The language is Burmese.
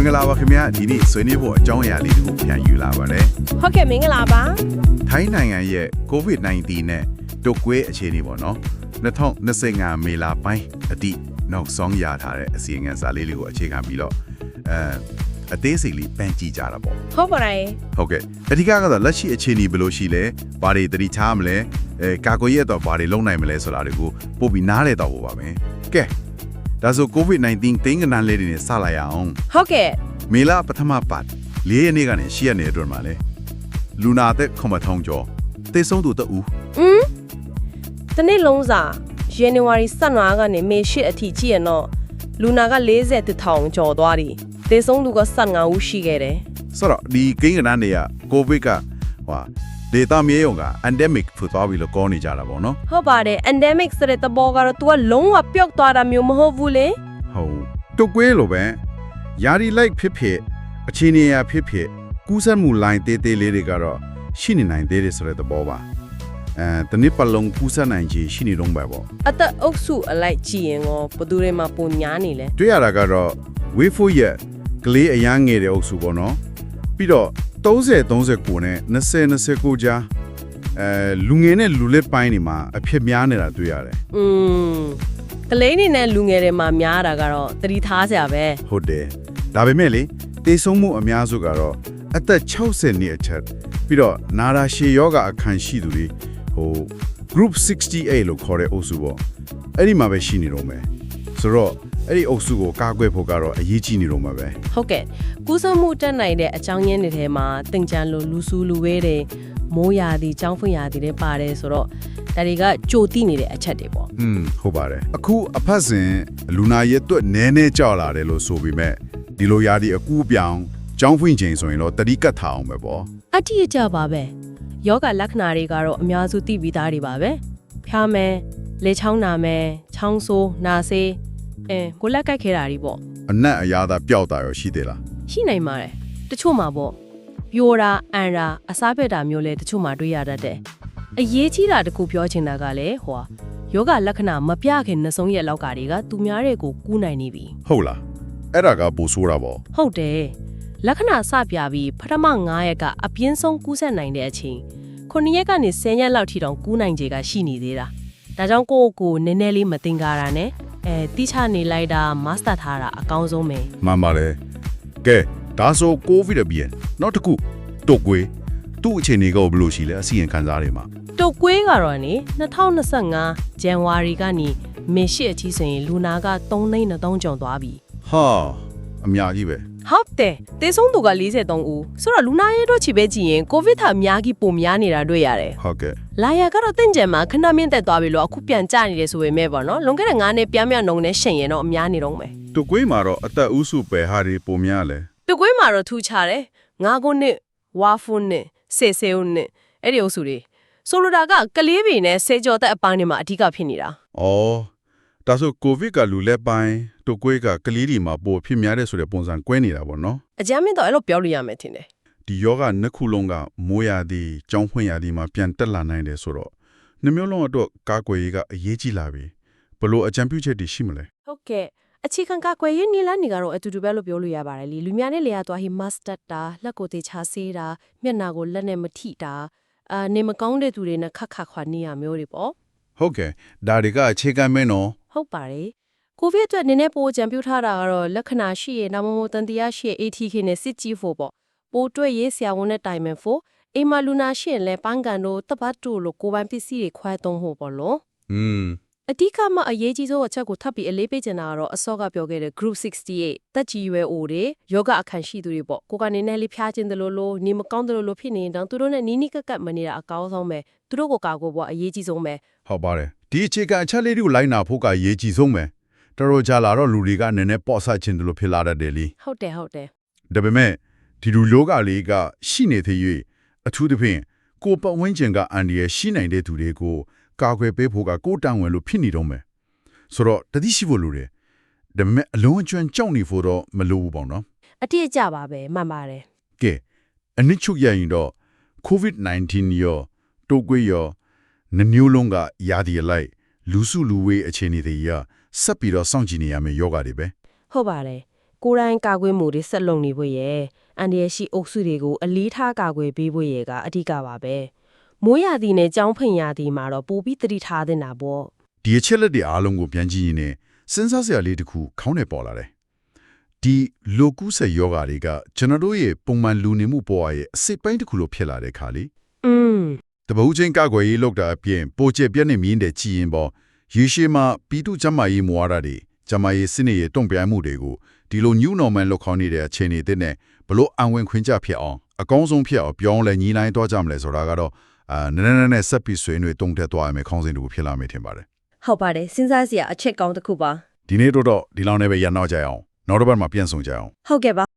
င်္ဂလာပါခင်ဗျာဒီနေ့ဆွေးနွေးဖို့အကြောင်းအရာလေးတွေကိုပြန်ယူလာပါတယ်ဟုတ်ကဲ့မင်္ဂလာပါထိုင်းနိုင်ငံရဲ့ COVID-19 နဲ့တုပ်ကွေးအခြေအနေပေါ့နော်2025မေလပိုင်းအတိနောက်ဆုံးရထားတဲ့အစီအငံစာလေးတွေကိုအခြေခံပြီးတော့အသေးစိတ်လေးပန်းကြည့်ကြတာပေါ့ဟုတ်ပါတယ်ဟုတ်ကဲ့အဓိကကတော့လက်ရှိအခြေအနေဘယ်လိုရှိလဲဘာတွေတတိထားမလဲကာကွယ်ရေးတော့ဘာတွေလုပ်နိုင်မလဲဆိုတာတွေကိုပို့ပြီးနားလည်တော့ဖို့ပါပဲကဲဒါဆို COVID-19 သိန်းကနန်းလေးတွေနဲ့စလိုက်ရအောင်ဟုတ်ကဲ့မေလပထမပတ်၄ရက်နေ့ကနေ10ရက်နေ့အတွင်းမှာလဲလူနာသက်9,000ကျော်သေဆုံးသူတဦးတနေ့လုံးစာ January 15ကနေမေ8အထိကြည့်ရတော့လူနာက40,000ကျော်သွားပြီသေဆုံးသူက15ဦးရှိခဲ့တယ်ဆိုတော့ဒီကိန်းကနန်းတွေက COVID ကဒေတာမြေရုံက endemic ဖြစ်သွားပြီလို့ပြောနေကြတာပေါ့နော်ဟုတ်ပါတယ် endemic ဆိုတဲ့သဘောကတော့ तू ကလုံးဝပျောက်သွားတာမျိုးမဟုတ်ဘူးလေဟုတ်တုတ်ကွေးလိုပဲယာရီလိုက်ဖြစ်အခြေအနေရဖြစ်ကူးစက်မှု line သေးသေးလေးတွေကတော့ရှိနေနိုင်သေးတယ်ဆိုတဲ့သဘောပါတနည်းပလုံးကူးစက်နိုင်ခြေရှိနေတော့ပဲပေါ့အသက်အုပ်စုအလိုက်ကြည့်ရင်ရောဘယ်သူတွေမှာပုံညာနေလဲတွေ့ရတာကတော့ဝေးဖို့ရကလေးအရန်ငယ်တဲ့အုပ်စုပေါ့နော်ပြီးတော့30-39နဲ့20-29ကြားလူငယ်နဲ့လူလက်ပိုင်းတွေမှာအဖြစ်များနေတာတွေ့ရတယ်ကလေးတွေနဲ့လူငယ်တွေမှာများတာကတော့သတိထားစရာပဲဟုတ်တယ်ဒါပေမဲ့လေတေဆုံးမှုအများစုကတော့အသက်60နှစ်အထက်ပြီးတော့နာရာရှည်ယောဂအခန်းရှိသူတွေgroup 68လို့ခေါ်တဲ့အုပ်စုပေါ့အဲ့ဒီမှာပဲရှိနေတော့မယ်ဆိုတော့အဲ့ဒီအုပ်စုကိုကာကွယ်ဖို့ကတော့အရေးကြီးနေတော့မှာပဲဟုတ်ကဲ့ကူးစက်မှုတက်နိုင်တဲ့အကြောင်းရင်းတွေထဲမှာတင်ကြံလိုလူစုလူဝဲတွေမိုးရာသီကျောင်းဖွင့်ရာသီတွေပါတယ်ဆိုတော့ဒါတွေကကြိုတိနေတဲ့အချက်တွေပေါ့ဟုတ်ပါတယ်အခုအဖက်စဉ်လူနာရဲ့အတွက်နည်းနည်းကြောက်လာတယ်လို့ဆိုပေမဲ့ဒီလိုရာသီအကူပြောင်းကျောင်းဖွင့်ချိန်ဆိုရင်တော့တတိကတ်ထားအောင်ပဲပေါ့အတိအကျပါပဲယောဂလက္ခဏာတွေကတော့အများစုသိပြီးသားတွေပါပဲဖျားမယ်လေချောင်းနာမယ်ချောင်းဆိုးနာဆေးကိုလက်ကိုက်ခဲတာတွေပေါ့အနက်အရာသာပျောက်တာရောရှိသေးလားရှိနိုင်ပါတယ်တချို့မှာပေါ့ပြိုတာအန်တာအစားဖက်တာမျိုးလဲတချို့မှာတွေ့ရတတ်တယ်အရေးကြီးတာတခုပြောချင်တာကလည်းယောဂလက္ခဏာမပြခင်နှဆုံးရက်လောက်ကတွေကသူများတွေကိုကူးနိုင်နေပြီဟုတ်လားအဲ့ဒါကပိုဆိုးတာပေါ့ဟုတ်တယ်လက္ခဏာစပြပြီးပထမ9ရက်ကအပြင်းဆုံးကူးစက်နိုင်တဲ့အချိန်9ရက်ကနေ10ရက်လောက်ထိတောင်ကူးနိုင်ခြေကရှိနေသေးတာဒါကြောင့်ကိုနည်းနည်းလေးမတင်ကြတာနဲ့တိချနေလိုက်တာမတ်စတာထားတာအကောင်းဆုံးပဲမှန်ပါတယ်ကဲဒါဆိုကိုဗစ်အပြင်နောက်တစ်ခုတုတ်ကွေးသူ့အခြေအနေကဘယ်လိုရှိလဲအစီရင်ခံစားတွေမှာတုတ်ကွေးကတော့နေ2025ဇန်နဝါရီကနေမေ8အထိဆိုရင်လူနာက3,300ကျော်သွားပြီဟာအများကြီးပဲဟုတ်တယ်သေဆုံးသူက43ဦးဆိုတော့လူနာရဲ့တော့ချီပဲကြည့်ရင်ကိုဗစ်ထအများကြီးပုံများနေတာတွေ့ရတယ်ဟုတ်ကဲ့လာရကတော့တင့်ကြံမှာခဏမြင့်တက်သွားပြီလို့အခုပြန်ကျနေတယ်ဆိုပေမဲ့ပေါ့နော်လွန်ခဲ့တဲ့9နှစ်ပြမြောက်နှုံနဲ့ရှင်ရင်တော့အများနေတော့မယ်တုတ်ကွေးမှာတော့အသက်ဦးစုပဲဟာတွေပုံများလဲတုတ်ကွေးမှာတော့ထူးခြားတယ်9ခုနှစ်ဝါဖုန်နှစ်10ဦးနှစ်အဲ့ဒီအုပ်စုတွေဆိုလိုတာကကလေးတွေနဲ့ဆေးကြောသက်အပိုင်းတွေမှာအဓိကဖြစ်နေတာဩဒါဆိုကိုဗစ်ကလူလက်ပိုင်းတုတ်ကွေးကကလေးတွေမှာပိုဖြစ်များတဲ့ဆိုတဲ့ပုံစံကွဲနေတာပေါ့နော်အကြမ်းမြင့်တော့အဲ့လိုပြောလို့ရမယ်ထင်တယ်ဒီယောဂနှစ်ခုလုံးကမိုးရာသီကြောင်းဖွင့်ရာသီမှာပြန်တက်လာနိုင်တယ်ဆိုတော့နှမျိုးလုံးအတွက်ကာကွယ်ရေးကအရေးကြီးလာပြီဘလို့အကြံပြုချက်တွေရှိမလဲဟုတ်ကဲ့အခြေခံကာကွယ်ရေးနည်းလမ်းတွေကတော့အတူတူပဲလို့ပြောလို့ရပါတယ်လေလူများနဲ့လေယာသွားဟိမတ်စတက်တာလက်ကိုတေချာဆေးတာမျက်နှာကိုလက်နဲ့မထိတာနေမကောင်းတဲ့သူတွေနဲ့ခက်ခွာနေရမျိုးတွေပေါ့ဟုတ်ကဲ့ဒါတွေကအခြေခံမဲနော်ဟုတ်ပါတယ်ကိုဗစ်အတွက်နည်းနည်းပိုအကြံပြုထားတာကတော့လက္ခဏာရှိရနာမမိုတန်တရားရှိရ ATK နဲ့စစ်ကြည့်ဖို့ပေါ့ပိုတွေ့ရေးဆရာဝန်နဲ့တိုင်ပင်ဖို့အိမ်မှာလူနာရှိရင်လည်းပန်းကန်တို့တပတ်တို့လိုကိုယ်ပိုင်ပစ္စည်းတွေခွဲသုံးဖို့ပေါ့လို့အဓိကမှအရေးကြီးဆုံးအချက်ကိုထပ်ပြီးအလေးပေးချင်တာကတော့အစောကပြောခဲ့တဲ့ group 68တက်ကြီးရွယ်အိုတွေယောဂအခန်းရှိသူတွေပေါ့ကိုကနေနဲ့လေးဖျားခြင်းတလို့နေမကောင်းတလို့ဖြစ်နေရင်သူတို့နဲ့နီးနီးကပ်ကပ်မနေတာအကောင်းဆုံးပဲသူတို့ကိုကာကွယ်ဖို့အရေးကြီးဆုံးပဲဟုတ်ပါတယ်ဒီအခြေခံအချက်လေးတွေကိုလိုက်နာဖို့ကအရေးကြီးဆုံးပဲတော်ကြာလာတော့လူတွေကနည်းနည်းပေါ့ဆခြင်းတလို့ဖြစ်လာတတ်တယ်လीဟုတ်တယ်ဒါပေမဲ့ဒီလူလောကလေးကရှိနေသေး၍အထူးသဖြင့်ကိုပတ်ဝန်းကျင်ကအန်ဒီရဲ့ရှိနိုင်တဲ့သူတွေကိုကာကွယ်ပေးဖို့ကကိုတန်ဝင်လို့ဖြစ်နေတော့မယ်ဆိုတော့တတိရှိဖို့လိုတယ်ဒါပေမဲ့အလုံးအကျွမ်းကြောက်နေဖို့တော့မလိုဘူးပေါ့နော်အတိအကျပါပဲမှန်ပါတယ်ကဲအနစ်ချုပ်ရရင်တော့ COVID-19 ရောတိုးကွေးရောနှမျိုးလုံးကရာသီအလိုက်လူစုလူဝေးအခြေအနေတွေရဆက်ပြီးတော့စောင့်ကြည့်နေရမယ်ယောဂတွေပဲဟုတ်ပါတယ် ကိုယ်တိုင်ကာကွယ်မှုတွေဆက်လုပ်နေဖို့ရဲ့အန်ဒီရရှိအုပ်စုတွေကိုအလေးထားကာကွယ်ပေးဖို့ရဲ့ကအဓိကပါပဲမိုးရသည်နဲ့ကြောင်းဖိန်ရသည်မှာတော့ပိုပြီးသတိထားသင့်တာပေါ့ ဒီအချက်လက်တွေအားလုံးကိုပြန်ကြည့်ရင်လည်းစဉ်းစားစရာလေးတစ်ခုခေါင်းထဲပေါ်လာတယ်ဒီလိုကူးဆက်ယောဂါတွေကကျွန်တော်တို့ရဲ့ပုံမှန်လူနေမှုဘဝရဲ့အစိတ်ပိုင်းတစ်ခုလိုဖြစ်လာတဲ့ခါလေး တပူးချင်းကကွယ်ရေးလောက်တာအပြင်ပိုကျက်ပြက်နဲ့မြင်းတဲ့ကြည်ရင်ပေါ်ရေရှည်မှာပြည်သူ့ကျန်းမာရေးမူဝါဒတွေကျန်းမာရေးစနစ်ရဲ့တုံ့ပြန်မှုတွေကိုဒီလို new normal လောက်ခေါ်နေတဲ့အခြေအနေတွေနဲ့ဘလို့အံဝင်ခွင့်ကြဖြစ်အောင်အကောင်းဆုံးဖြစ်အောင်ပြောင်းလဲညီနိုင်တော့ကြမလဲဆိုတာကတော့နည်းနည်းဆက်ပြီးဆွေးနွေးတုံ့တက်သွားရမယ်ခေါင်းစဉ်တူဖြစ်လာမယ်ထင်ပါတယ် ဟုတ်ပါတယ်စဉ်းစားစရာအချက်ကောင်းတစ်ခုပါ ဒီနေ့တော့ဒီလောက်နဲ့ပဲရန်တော့ကြအောင်နောက်တစ်ပတ်မှာပြန်ဆောင်ကြအောင် ဟုတ်ကဲ့ပါ